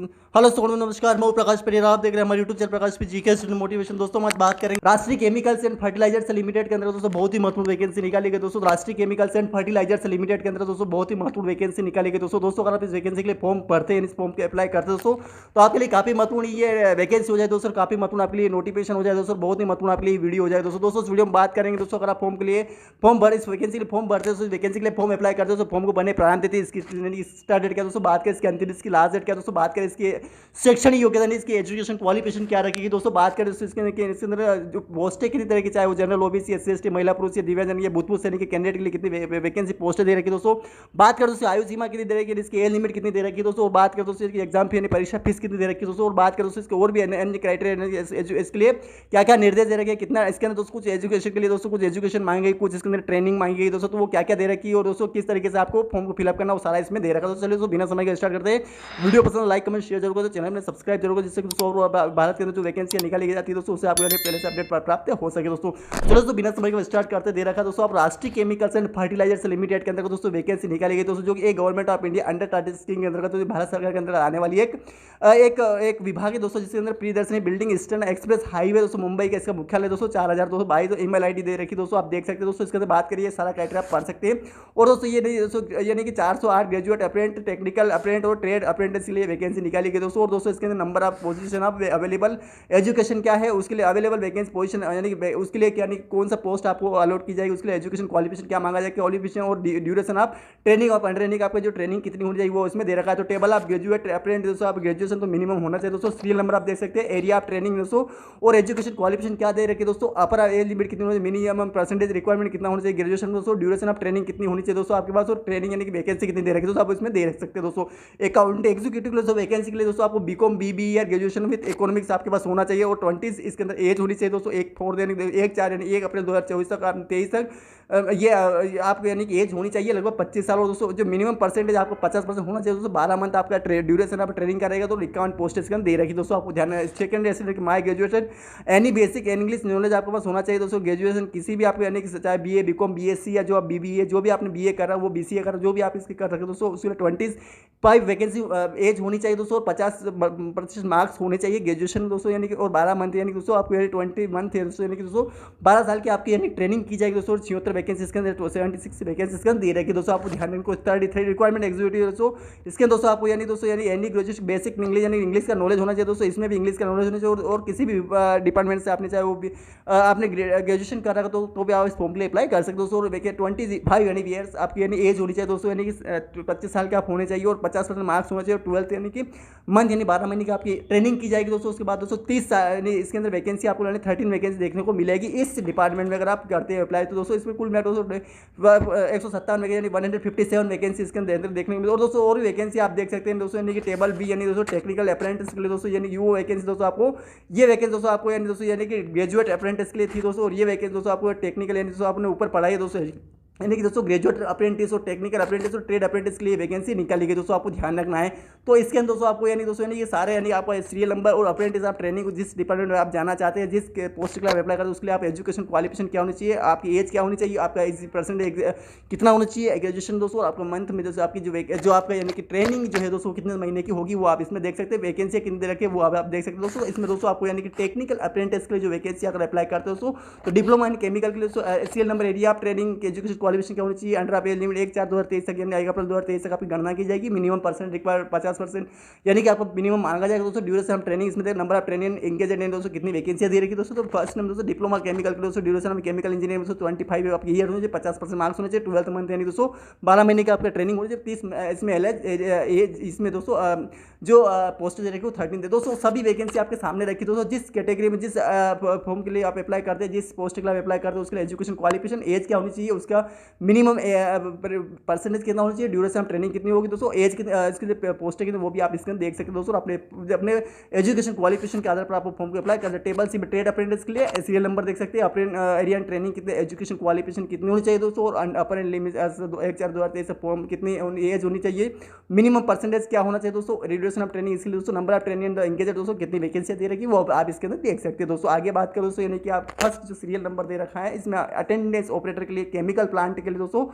Hello Sonu, नमस्कार। मैं हूं प्रकाश परिरा। आप देख रहे हैं हमारे यूट्यूब चैनल प्रकाश पी जीके स्टूडेंट मोटिवेशन। दोस्तों हम आज बात करेंगे राष्ट्रीय केमिकल्स एंड फर्टिलाइजर्स लिमिटेड के अंदर दोस्तों बहुत ही महत्वपूर्ण वैकेंसी निकाली गई। दोस्तों राष्ट्रीय केमिकल्स एंड फर्टिलाइजर्स लिमिटेड के अंदर दोस्तों बहुत ही महत्वपूर्ण वैकेंसी निकाली गई। दोस्तों अगर आप इस वैकेंसी के लिए फॉर्म भरते हैं, इस फॉर्म के अप्लाई करते हैं दोस्तों, तो आपके लिए काफी महत्वपूर्ण ये वैकेंसी हो जाए दोस्तों, काफी महत्वपूर्ण आपके लिए नोटिफिकेशन हो जाए दोस्तों, बहुत ही महत्वपूर्ण आपके लिए वीडियो हो जाए दोस्तों इस वीडियो में बात करेंगे दोस्तों। अगर आप फॉर्म के लिए फॉर्म भर इस वैकेंसी के लिए फॉर्म भरते हैं, वैकेंसी के लिए फॉर्म अप्लाई करते हैं तो फॉर्म को भरने प्रारंभ देती है। इसकी स्टार्ट डेट क्या दोस्तों, बात करें इसकी अंतिम, इसकी लास्ट डेट क्या दोस्तों, बात करें इसकी शैक्षणिक योग्यता नहीं, इसकी एजुकेशन क्वालिफिकेशन क्या रखेगी दोस्तों, बात करें दोस्तों इसके अंदर जो पोस्टें कितनी तरह की, चाहे वो जनरल ओबीसी, एससी एसटी, महिला पुरुष या दिव्यांग या भूतपूर्व सैनिक के कैंडिडेट के लिए कितनी वैकेंसी पोस्टें दे रखी दोस्तों, बात करें दोस्तों आयु सीमा कितनी दे रखी है, इसकी एज लिमिट कितनी दे रखी है दोस्तों, और बात करें दोस्तों इसकी एग्जाम फी यानी परीक्षा फीस कितनी दे रखी है दोस्तों, और बात करें दोस्तों इसके और भी अन्य क्राइटेरिया इसके लिए क्या क्या निर्देश दे रखे हैं, कितना इसके अंदर दोस्तों कुछ एजुकेशन के लिए दोस्तों कुछ एजुकेशन मांगी गई, कुछ इसके अंदर ट्रेनिंग मांगी गई दोस्तों, तो वो क्या क्या दे रखी है और दोस्तों किस तरीके से आपको फॉर्म को फिलअप करना वो सारा इसमें दे रखा है। तो चलिए दोस्तों बिना समय के स्टार्ट करते हैं। वीडियो पसंद लाइक कमेंट शेयर जरूर करें, चैनल में सब्सक्राइब जरूर करें, जिससे दोस्तों भारत के अंदर जो वैकेंसी निकाली जाती है दोस्तों उससे आपको पहले से अपडेट प्राप्त हो सके दोस्तों। चलो दोस्तों बिना समय के स्टार्ट करते दे रखा दोस्तों। आप राष्ट्रीय केमिकल्स एंड फर्टिलाइजर्स लिमिटेड के अंदर दोस्तों वैकेंसी निकाली गई दोस्तों, जो कि एक government of India under 30 scheme के अंतर्गत तो भारत सरकार के अंदर आने वाली एक विभाग है दोस्तों, जिसके अंदर Priyadarshini building eastern express highway दोस्तों मुंबई का इसका मुख्यालय दोस्तों 4222 तो ईमेल आईडी दे रखी दोस्तों, आप देख सकते हैं दोस्तों। इसके अंदर बात करिए सारा क्राइटेरिया आप पढ़ सकते हैं। और दोस्तों ये नहीं दोस्तों यानी कि 408 ग्रेजुएट अप्रेंट, टेक्निकल अप्रेंट और ट्रेड अप्रेंटिस के लिए वैकेंसी निकाली गई दोस्तों। और दोस्तों इसके अंदर number of position of available education क्या है, उसके लिए अवेलेबल वैकेंसी पोजीशन यानी कि उसके लिए यानी कौन सा पोस्ट आपको अलॉट की जाएगी, उसके लिए एजुकेशन क्वालिफिकेशन क्या मांगा जाएगा, क्वालिफिकेशन और ड्यूरेशन ऑफ ट्रेनिंग और अंडर ट्रेनिंग आपका जो ट्रेनिंग कितनी होनी चाहिए वो इसमें दे रखा है। तो टेबल ऑफ ग्रेजुएट अप्रेंटिस दोस्तों, आप ग्रेजुएशन तो मिनिमम होना चाहिए दोस्तों। सीरियल नंबर आप देख सकते हैं, एरिया ऑफ ट्रेनिंग दोस्तों, और एजुकेशन क्वालिफिकेशन क्या दे रखी है दोस्तों, अपर एज लिमिट कितनी होनी चाहिए, मिनिमम परसेंटेज रिक्वायरमेंट कितना होना चाहिए ग्रेजुएशन दोस्तों, ड्यूरेशन ऑफ ट्रेनिंग कितनी होनी चाहिए दोस्तों आपके पास, और ट्रेनिंग यानी कि वैकेंसी कितनी दे रखी है दोस्तों आप इसमें दे सकते हैं दोस्तों। अकाउंट एग्जीक्यूटिव के लिए वैकेंसी के लिए दोस्तों आपको बीकॉम बीबी या ग्रेजुएशन विद इकोनॉमिक्स आपके पास होना चाहिए, और 20 इसके अंदर एज होनी चाहिए दोस्तों। 1/4 यानी 1/4 यानी 1 अप्रैल 2024 तक 23 तक ये आपको यानी कि एज होनी चाहिए लगभग 25 साल। और दोस्तों जो मिनिमम परसेंटेज आपको 50% होना चाहिए दोस्तों। 12 मंथ आपका ड्यूरेशन आप ट्रेनिंग का रहेगा तो 51 पोस्ट इसके अंदर दे रखी दोस्तों, आपको ध्यान। सेकंड ऐसे my graduation any basic English knowledge आपके पास होना चाहिए दोस्तों। ग्रेजुएशन किसी भी आपको यानी कि चाहे बीए बीकॉम बीएससी या जो आप बीबीए जो भी आपने बीए करा वो बीसीए करा जो भी आप इसके कर रखे दोस्तों, उसके लिए 25 वैकेंसी एज होनी चाहिए दोस्तों, और 50% मार्क्स होने चाहिए ग्रेजुएशन दोस्तों यानी कि, और 12 मंथ यानी कि दोस्तों आपको यानी 20 मंथ है दोस्तों, यानी कि दोस्तों 12 साल की आपकी यानी ट्रेनिंग की जाएगी दोस्तों। 76 वैकेंसी इसके अंदर 76 वैकेंसी इसके अंदर दे रखी दोस्तों, आपको ध्यान रखो। 33 रिक्वायरमेंट एग्जीक्यूटिव दोस्तों, इसके दोस्तों आपको यानी दोस्तों यानी एनी ग्रेजुएशन बेसिक इंग्लिश यानी इंग्लिश का नॉलेज होना चाहिए दोस्तों, इसमें भी इंग्लिश का नॉलेज होना चाहिए। और किसी भी डिपार्टमेंट से आपने चाहे वो भी आपने ग्रेजुएशन कर रखा तो भी आप इस फॉर्म के लिए अप्लाई कर सकते हो दोस्तों। और 25 यानी ईयर्स आपकी यानी एज होनी चाहिए दोस्तों, यानी कि 25 साल के आप होने चाहिए, और 50% मार्क्स होना चाहिए। 12th यानी कि मंथ यानी 12 महीने की आपकी ट्रेनिंग की जाएगी दोस्तों। उसके बाद दोस्तों 30 यानी इसके अंदर वैकेंसी आपको यानी 13 वैकेंसी देखने को मिलेगी इस डिपार्टमेंट में अगर आप करते हैं अप्लाई। तो दोस्तों इसमें कुल मिला दोस्तों 157 वैकेंसी यानी 157 वैकेंसी इसके अंदर देखने को मिली। और दोस्तों और भी वैकेंसी आप देख सकते हैं दोस्तों, यानी कि टेबल बी यानी दोस्तों टेक्निकल अप्रेंटिस के लिए दोस्तों, यानी वो वैकेंसी दोस्तों आपको ये वैकेंसी दोस्तों आपको यानी दोस्तों यानी कि ग्रेजुएट अप्रेंटिस के लिए थी दोस्तों, और ये वैकेंसी दोस्तों आपको टेक्निकल यानी दोस्तों आपने ऊपर पढ़ाई है दोस्तों, यानी कि दोस्तों ग्रेजुएट अप्रेंटिस और टेक्निकल अप्रेंटिस और ट्रेड अप्रेंटिस के लिए वैकेंसी निकाली गई दोस्तों, आपको ध्यान रखना है। तो इसके अंदर दोस्तों आपको यानी दोस्तों यानी ये सारे यानी आपका सीरियल नंबर और अप्रेंटिस आप ट्रेनिंग जिस डिपार्टमेंट में आप जाना चाहते हैं, जिस पोस्ट के लिए अप्लाई करते हैं उसके लिए आप एजुकेशन क्वालिफिकेशन क्या होनी चाहिए, आपकी एज क्या होनी चाहिए, आपका परसेंटेज कितना होना चाहिए ग्रेजुएशन दोस्तों, और आपका मंथ में दोस्तों आपकी जो आपका यानी कि ट्रेनिंग जो है दोस्तों कितने महीने की होगी वो आप इसमें देख सकते हैं। वैकेंसी कितनी दे रखे वो आप देख सकते हैं दोस्तों। इसमें दोस्तों आपको यानी कि टेक्निकल अप्रेंटिस के लिए जो वैकेंसी अगर अप्लाई करते हो दोस्तों, तो डिप्लोमा इन केमिकल के लिए serial number area of training education qualification क्या होनी चाहिए, अंडर आप एज लिमिट 1/4/2023 तक यानी 1 अप्रैल 2023 तक आपकी गणना की जाएगी। मिनिमम परसेंट रिक्वायर 50% यानी कि आपको मिनिमम मांगा जाएगा दोस्तों। ड्यूरेशन ऑफ ट्रेनिंग इसमें number of training engage and दोस्तों कितनी वैकेंसियां दे रखी दोस्तों। तो फर्स्ट नंबर दोस्तों डिप्लोमा केमिकल के दोस्तों, ड्यूरेशन ऑफ केमिकल इंजीनियर दोस्तों 25 आपकी ईयर होनी चाहिए, 50% मार्क्स होने चाहिए। 12th मंथ यानी दोस्तों 12 महीने का आपका ट्रेनिंग होनी चाहिए। 30 इसमें एज इसमें दोस्तों जो पोस्ट दे रखी वो 13 दे दोस्तों। सभी वैकेंसी आपके सामने रखी दोस्तों, जिस कैटेगरी में जिस फॉर्म के लिए आप अप्लाई करते हैं, जिस पोस्ट के लिए अप्लाई करते हैं उसके लिए एजुकेशन क्वालिफिकेशन एज क्या होनी चाहिए, उसका मिनिमम परसेंटेज कितना होना चाहिए, ड्यूरेशन ऑफ ट्रेनिंग कितनी होगी दोस्तों, एज इसके लिए पोस्ट कितनी वो भी आप इसके देख सकते हैं दोस्तों। अपने एजुकेशन क्वालिफिकेशन के आधार पर आप फॉर्म को अप्लाई करते हैं। टेबल सी में ट्रेड अप्रेंटिस के लिए सीरियल नंबर देख सकते हैं, एरिया एंड ट्रेनिंग कितने एजुकेशन क्वालिफिकेशन कितनी होनी चाहिए दोस्तों, और अपर एंड लिमिट 1/4/2023 फॉर्म कितनी एज होनी चाहिए, मिनिमम परसेंटेज क्या होना चाहिए दोस्तों, ड्यूरेशन ऑफ ट्रेनिंग इसके लिए दोस्तों, नंबर ऑफ ट्रेनिंग एंगेज दोस्तों कितनी वैकेंसी दे रखी वो आप इसके अंदर देख सकते हैं दोस्तों। आगे बात करें दोस्तों, यानी कि आप फर्स्ट जो सीरियल नंबर दे रखा है इसमें अटेंडेंस ऑपरेटर के लिए केमिकल प्लांट के लिए दोस्तों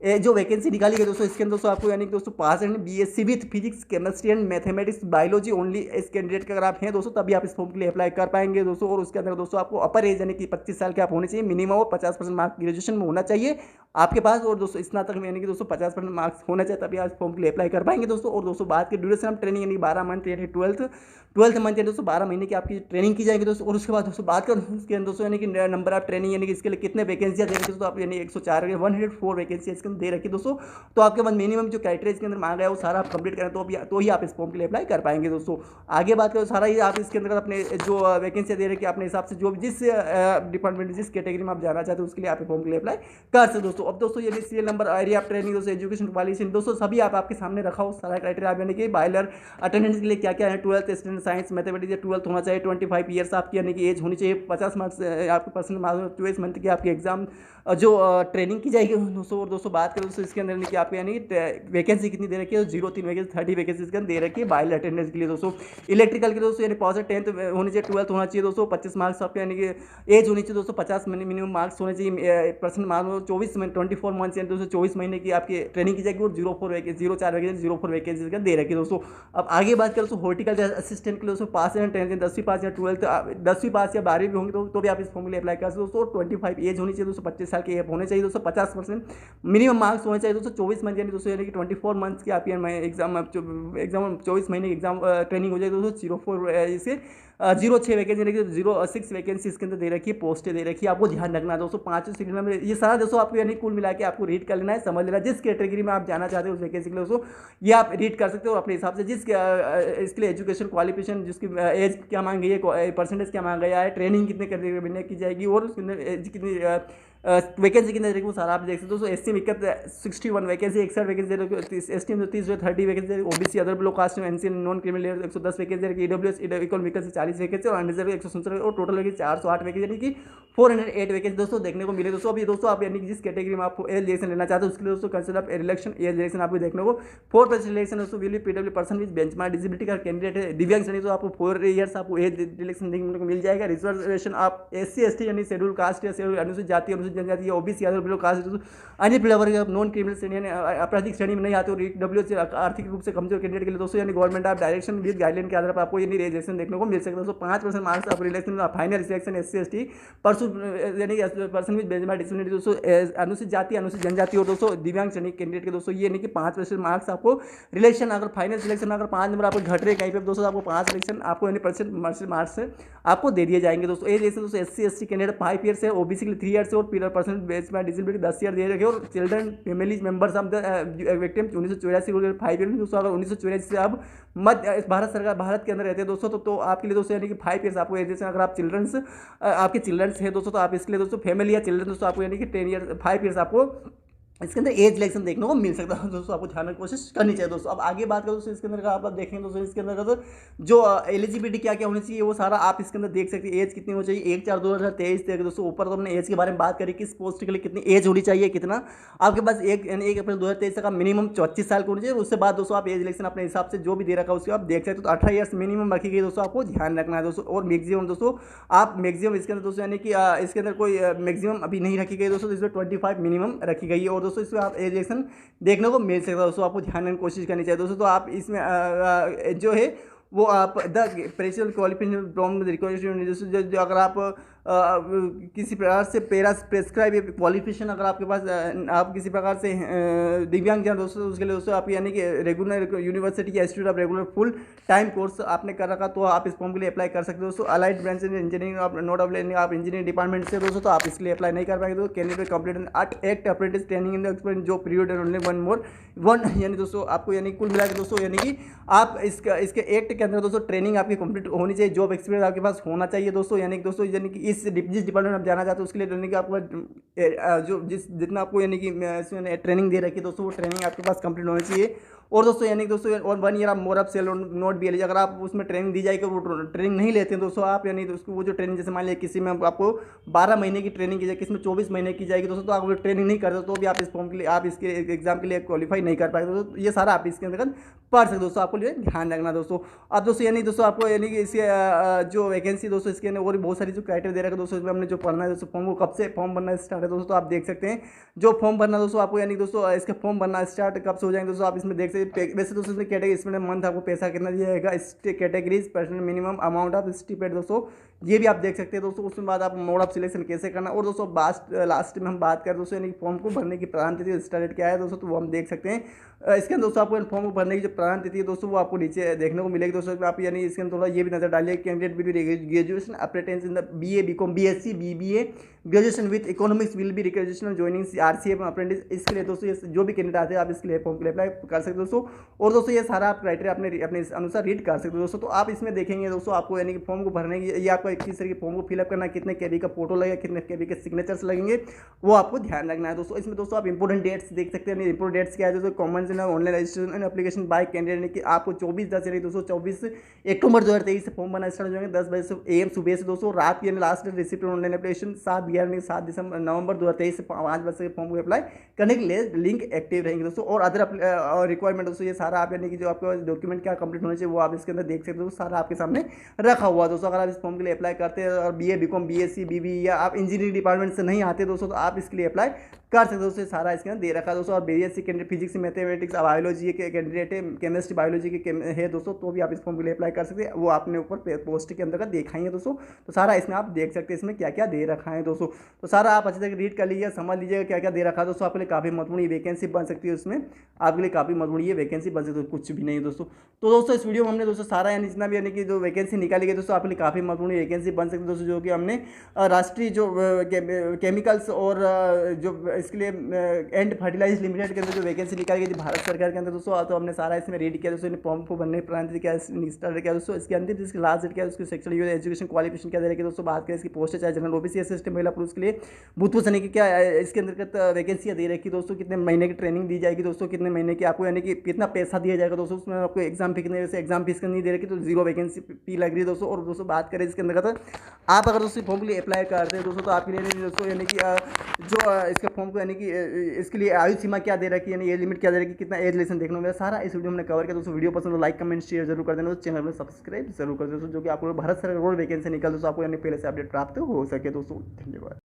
जो वैकेंसी निकाली गई दोस्तों, इसके अंदर दोस्तों आपको यानी कि दोस्तों pass and BSc with physics chemistry and mathematics biology only इस कैंडिडेट का अगर आप हैं दोस्तों, तभी आप इस फॉर्म के लिए अप्लाई कर पाएंगे दोस्तों। और उसके अंदर दोस्तों आपको अपर एज यानी कि 25 साल के आप होने चाहिए मिनिमम, और 50% मार्क्स ग्रेजुएशन में होना चाहिए आपके पास, और दोस्तों स्नातक में यानी कि दोस्तों 50% मार्क्स होना चाहिए, तभी आप फॉर्म के लिए अप्लाई कर पाएंगे दोस्तों। और दोस्तों बात की ड्यूरेशन ऑफ ट्रेनिंग यानी 12 मंथ यानी 12th मंथ यानी दोस्तों 12 महीने की आपकी ट्रेनिंग की जाएगी दोस्तों। और उसके बाद दोस्तों बात करें उसके अंदर दोस्तों यानी कि नंबर ऑफ ट्रेनिंग यानी कि इसके लिए कितने वैकेंसियाँ दे रखी दोस्तों, आप यानी 104 वैकेंसी इसके अंदर दे रखी दोस्तों। तो आपके पास मिनिमम जो क्राइटेरिया इसके अंदर मांगा है वो सारा आप कंप्लीट करें तो ही आप इस फॉर्म के लिए अप्लाई कर पाएंगे दोस्तों। आगे बात करें सारा ही आप इसके अंदर अपने जो वैकेंसी दे रखी है अपने हिसाब से जो जिस डिपार्टमेंट जिस कैटेगरी में आप जाना चाहते हो उसके लिए आप फॉर्म के लिए अप्लाई कर सकते दोस्तों। अब दोस्तों ये serial number, area of training दोस्तों, एजुकेशन क्वालिफिकेशन दोस्तों सभी आपके सामने रखा हो सारा क्राइटेरिया आप यानी कि बायलर अटेंडेंस के लिए क्या क्या है, 12th standard science mathematics 12th होना चाहिए, 25 ईयर्स आपकी यानी कि एज होनी चाहिए, 50 मार्क्स आपके पर्सनल मार्क्स 24 मंथ की आपकी एग्जाम जो ट्रेनिंग की जाएगी दोस्तों। और दोस्तों बात करें दोस्तों इसके अंदर कि आपको यानी वैकेंसी कितनी दे रखी है, 0-3 वैकेंसी 30 वैकेंसी इसके अंदर दे रखी है बायल अटेंडेंस के लिए दोस्तों। इलेक्ट्रिकल के दोस्तों यानी पॉजिटिव 10th होनी चाहिए, 12th होना चाहिए दोस्तों, 25 मार्क्स आपके यानी कि एज होनी चाहिए दोस्तों, 50 मिनिमम मार्क्स होने चाहिए, पर्सनल मार्क्स 24 मंथ यानी दोस्तों 24 महीने की आपकी ट्रेनिंग की जाएगी। और 04 वैकेंसी दे रखी है दोस्तों। अब आगे बात करें दोस्तों हॉर्टिकल्चर असिस्टेंट के लिए दोस्तों पास एंड 10वीं पास या 10वीं पास या 12वीं भी होंगे तो भी आप इस फॉर्म के लिए अप्लाई कर सकते हो दोस्तों। 25 एज होनी चाहिए दोस्तों, 25 साल के एज होने चाहिए दोस्तों, 50% मिनिमम मार्क्स होने चाहिए दोस्तों, 24 मंथ यानी दोस्तों यानी कि 24 मंथ्स की आपकी एग्जाम 24 महीने की एग्जाम ट्रेनिंग हो जाएगी दोस्तों। 06 वैकेंसी यानी कि 06 वैकेंसी इसके अंदर दे रखी है, पोस्टें दे रखी है, आपको ध्यान रखना है दोस्तों। 5 सीरियल में ये सारा दोस्तों आपको यानी कुल मिला के आपको रीड कर लेना है, समझ लेना है जिस कैटेगरी में आप जाना चाहते हो उस वैकेंसी के लिए दोस्तों ये आप रीड कर सकते हो अपने हिसाब से। इसके लिए एजुकेशन क्वालिफिकेशन जिसकी एज क्या मांग गई है, परसेंटेज क्या मांगा गया है, ट्रेनिंग कितने कैटेगरी में की जाएगी, और उसके अंदर कितनी वैकेंसी कितने देखो सारा आप देख सकते हो दोस्तों। एससी में 61 वैकेंसी, 61 वैकेंसी, एसटी में 30 30 vacancy, OBC other below caste में NC non criminal 110 vacancy, EWS equal vacancy 40 vacancy, और अनरिजर्व 167 और टोटल वैकेंसी 408 वैकेंसी यानी कि 408 वैकेंसी दोस्तों देखने को मिले दोस्तों। अभी दोस्तों आप यानी कि जिस कैटेगरी में आपको एज रिलेक्शन लेना चाहते हो उसके लिए दोस्तों consider of relaxation as relaxation आपको देखने को 4% रिलेक्शन दोस्तों will PW person with benchmark disability का कैंडिडेट है, दिव्यांग श्रेणी तो आपको 4 ईयर्स आपको एज रिलेक्शन देखने को मिल जाएगा। रिजर्वेशन आप एससी एसटी यानी शेड्यूल कास्ट या अनुसूचित जाति अनुसूचित जनजाति ओबीसी अदर बिलो कास्ट अन्य फ्लेवर नॉन क्रिमिनल श्रेणी यानी आपराधिक श्रेणी में नहीं आते और डब्ल्यू आर्थिक रूप से कमजोर कैंडिडेट के लिए दोस्तों यानी government of direction with guideline के आधार पर आपको यानी रिलेक्शन देखने को मिल सकता है दोस्तों। 5% मार्क्स आप relaxation final selection SC ST यानी पर्सन विद बेंचमार्क डिसेबिलिटी दोस्तों अनुसूचित जाति अनुसूचित जनजाति और दोस्तों दिव्यांग श्रेणी कैंडिडेट के दोस्तों ये यानी कि 5% मार्क्स आपको रिलेक्शन अगर फाइनल सिलेक्शन अगर 5 नंबर आपको घट रहे कहीं पे दोस्तों आपको 5 सिलेक्शन आपको यानी % मार्क्स आपको दे दिए जाएंगे दोस्तों। एज रिलेक्शन दोस्तों एससी एसटी कैंडिडेट 5 ईयर से, ओबीसी के लिए 3 ईयर से और पर्सन बेंचमार्क डिसेबिलिटी 10 ईयर दे रखे और children family members of the victim 1984 5 year दोस्तों। अगर 1984 से आप मध्य भारत के अंदर रहते हैं दोस्तों तो आपके लिए दोस्तों यानी कि 5 ईयर्स आपको एज अगर आप आपके चिल्ड्रंस है दोस्तों तो आप इसके लिए दोस्तों फैमिली या चिल्ड्रन दोस्तों आपको यानी कि 5 ईयर्स आपको इसके अंदर एज रिलेक्शन देखने को मिल सकता है दोस्तों। आपको ध्यान की कोशिश करनी चाहिए दोस्तों। अब आगे बात करें दोस्तों इसके अंदर का आप देखेंगे दोस्तों इसके अंदर का जो एलिजिबिलिटी क्या क्या होनी चाहिए वो सारा आप इसके अंदर देख सकते हैं। एज कितनी होनी चाहिए 1/4/2023 तक दोस्तों। ऊपर तो हमने एज के बारे में बात करी किस पोस्ट के लिए कितनी एज होनी चाहिए कितना आपके पास 1 अप्रैल 2023 तक मिनिमम 34 साल की होनी चाहिए। उससे बाद दोस्तों आप एज रिलेक्शन अपने हिसाब से जो भी दे रखा है उसको आप देख सकते हो। तो 18 ईयर्स मिनिमम रखी गई दोस्तों, आपको ध्यान रखना है दोस्तों। और मैक्सिमम दोस्तों आप मैक्सिमम इसके अंदर दोस्तों यानी कि इसके अंदर कोई मैक्सिमम अभी नहीं रखी गई दोस्तों, इसमें 25 मिनिमम रखी गई है। और दोस्तों इसमें आप एज देखने को मिल सकता है दोस्तों, आपको ध्यान रखने की कोशिश करनी चाहिए दोस्तों। तो आप इसमें जो है वो आप the pressure qualification from request जो अगर आप किसी प्रकार से प्रेस्क्राइब क्वालिफिकेशन अगर आपके पास आप किसी प्रकार से दिव्यांग जन दोस्तों उसके लिए दोस्तों आप यानी कि रेगुलर यूनिवर्सिटी या institute of regular full time course आपने कर रखा तो आप इस फॉर्म के लिए अप्लाई कर सकते हो दोस्तों। अलाइड ब्रांच इंजीनियरिंग आप नोट ऑफ आप इंजीनियरिंग डिपार्टमेंट से दोस्तों तो आप इसके लिए अप्लाई नहीं कर पाएंगे दोस्तों। Candidate complete act apprentice training in the experience जो पीरियड ओनली वन यानी दोस्तों आपको यानी कुल मिला के दोस्तों यानी कि आप इसके एक्ट के अंदर दोस्तों ट्रेनिंग आपकी कंप्लीट होनी चाहिए, जॉब एक्सपीरियंस आपके पास होना चाहिए दोस्तों। यानी कि दोस्तों यानी कि जिस डिपार्टमेंट में आप जाना चाहते हो उसके लिए यानी कि आपको जो जितना आपको यानी कि ट्रेनिंग दे रखी है दोस्तों वो ट्रेनिंग आपके पास कंप्लीट होनी चाहिए। और दोस्तों यानी कि दोस्तों और 1 ईयर आप मोर ऑफ सेल नोट भी लीजिए। अगर आप उसमें ट्रेनिंग दी जाएगी, वो ट्रेनिंग नहीं लेते हैं दोस्तों आप, यानी उसको वो जो ट्रेनिंग जैसे मान लिया किसी में आपको 12 महीने की ट्रेनिंग की जाएगी, किसी में 24 महीने की जाएगी दोस्तों, तो आप ट्रेनिंग नहीं करते तो भी आप इस फॉर्म के लिए, आप इसके एग्जाम के लिए क्वालिफाई नहीं कर पाएंगे दोस्तों। ये सारा आप इसके अंतर्गत पढ़ सकते दोस्तों, आपको लिए ध्यान रखना दोस्तों। अब दोस्तों यानी दोस्तों आपको यानी कि इसके जो वैकेंसी दोस्तों इसके अंदर और भी बहुत सारी जो क्राइटेरिया दे रखा है दोस्तों, इसमें हमने जो पढ़ना है दोस्तों फॉर्म को कब से फॉर्म भरना स्टार्ट है दोस्तों, तो आप देख सकते हैं जो फॉर्म भरना दोस्तों आपको, यानी दोस्तों इसके फॉर्म भरना स्टार्ट कब से हो जाएंगे दोस्तों, आप इसमें देख सकते हैं। वैसे दोस्तों इसमें कैटेगरी, इसमें मंथ आपको पैसा कितना दिया जाएगा, categories personal minimum amount of stipend दोस्तों, ये भी आप देख सकते हैं दोस्तों। उसके बाद आप मोड ऑफ सिलेक्शन कैसे करना, और दोस्तों लास्ट में हम बात करें दोस्तों यानी फॉर्म को भरने की प्रारंभ तिथि स्टार्ट क्या है दोस्तों, तो वो हम देख सकते हैं। इसके अंदर दोस्तों आपको फॉर्म को भरने की जो प्रारंभ तिथि है दोस्तों, वो आपको नीचे देखने को मिलेगी दोस्तों। आप यानी इसके अंदर थोड़ा ये भी नजर डालिए, candidate will be graduation apprentice in the BA BCom BSc BBA graduation with economics will be requisition joining RCF apprentice. इसके लिए दोस्तों ये जो भी कैंडिडेट आते हैं आप इसके लिए फॉर्म के लिए अप्लाई कर सकते हो दोस्तों। और दोस्तों ये सारा आप क्राइटेरिया अपने अनुसार रीड कर सकते हो दोस्तों। तो आप इसमें देखेंगे दोस्तों आपको यानी कि फॉर्म को भरने की, ये आपको किस तरह की फॉर्म को फिलअप करना है, कितने केबी का फोटो लगेगा, कितने केबी के सिग्नेचर्स लगेंगे, वो आपको ध्यान रखना है दोस्तों। इसमें दोस्तों आप इंपोर्टेंट डेट्स देख सकते हैं। इंपोर्टेंट डेट्स क्या है दोस्तों, common online registration and application by candidate कि आपको 24/10 यानी दोस्तों 24 अक्टूबर 2023 से फॉर्म भरना स्टार्ट हो जाएंगे 10 बजे से AM सुबह से दोस्तों। रात यानी last date receipt online application 7 नवंबर 2023 से 5 बजे से फॉर्म को अप्लाई करने के लिए लिंक एक्टिव रहेंगे दोस्तों। और अदर रिक्वायरमेंट दोस्तों ये सारा आप यानी कि जो आपका डॉक्यूमेंट क्या कंप्लीट होना चाहिए वो आप इसके अंदर देख सकते हो, सारा आपके सामने रखा हुआ दोस्तों। अगर आप इस फॉर्म के लिए अप्लाई करते हैं और BA BCom BSc BBA या आप इंजीनियरिंग डिपार्टमेंट से नहीं आते दोस्तों, तो आप इसके लिए अप्लाई कर सकते हो दोस्तों। सारा इसके अंदर दे रखा है दोस्तों। और BSc candidate physics mathematics biology के कैंडिडेट है, केमिस्ट्री बायोलॉजी के है दोस्तों, तो भी आप इस फॉर्म के लिए अप्लाई कर सकते हैं। वो आपने ऊपर पोस्ट के अंदर दिखाई है दोस्तों। तो सारा इसमें आप देख सकते हैं इसमें क्या क्या दे रखा है दोस्तों। तो सारा आप अच्छे से रीड कर लीजिए, समझ लीजिएगा क्या क्या दे रखा है दोस्तों। आपके लिए काफ़ी महत्वपूर्ण वैकेंसी बन सकती है, उसमें आपके लिए काफ़ी महत्वपूर्ण ये वैकेंसी बन सकती है, कुछ भी नहीं है दोस्तों। तो दोस्तों इस वीडियो में हमने दोस्तों सारा यानी जितना भी यानी कि जो वैकेंसी निकाली गई दोस्तों, आपके लिए काफ़ी महत्वपूर्ण वैकेंसी बन सकती है दोस्तों। जो कि हमने राष्ट्रीय जो केमिकल्स और जो इसके लिए एंड फर्टिलाइजर लिमिटेड के अंदर जो वैकेंसी निकाली गई थी भारत सरकार के अंदर दोस्तों, तो हमने सारा इसमें रीड किया दोस्तों। फॉर्म को भरने प्रांत क्या स्टार्ट किया दोस्तों, इसके अंतिम इसकी लास्ट डेट क्या है, उसकी सेक्शन एजुकेशन क्वालिफिकेशन क्या दे रखी है दोस्तों। बात करें इसकी पोस्ट चाहे जनरल ओबीसी सिस्टम महिला पुरुष के लिए भूतपूर्व सैनिक की क्या इसके अंतर्गत वैकेंसियाँ दे रखी दोस्तों। कितने महीने की ट्रेनिंग दी जाएगी दोस्तों, कितने महीने की आपको यानी कि कितना पैसा दिया जाएगा दोस्तों। उसमें आपको एग्जाम फी कितने, वैसे एग्जाम फीस नहीं दे रखी तो 0 वैकेंसी फी लग रही है दोस्तों। और दोस्तों बात करें इसके अंतर्गत आप अगर दोस्तों फॉर्म के लिए अप्लाई करते हैं दोस्तों, तो आपके लिए दोस्तों यानी कि जो इसके फॉर्म को यानी कि इसके लिए आयु सीमा क्या दे रखी है, यानी एज लिमिट क्या दे रखी है, कितना एज रिलेशन देखने को सारा इस वीडियो में कवर किया दोस्तों। वीडियो पसंद तो लाइक कमेंट शेयर जरूर कर देना दोस्तों, चैनल में सब्सक्राइब जरूर कर देना दोस्तों, जो कि आपको भारत सरकार वैकेंसी निकल दोस्तों आपको यानी पहले से अपडेट प्राप्त हो सके दोस्तों। धन्यवाद।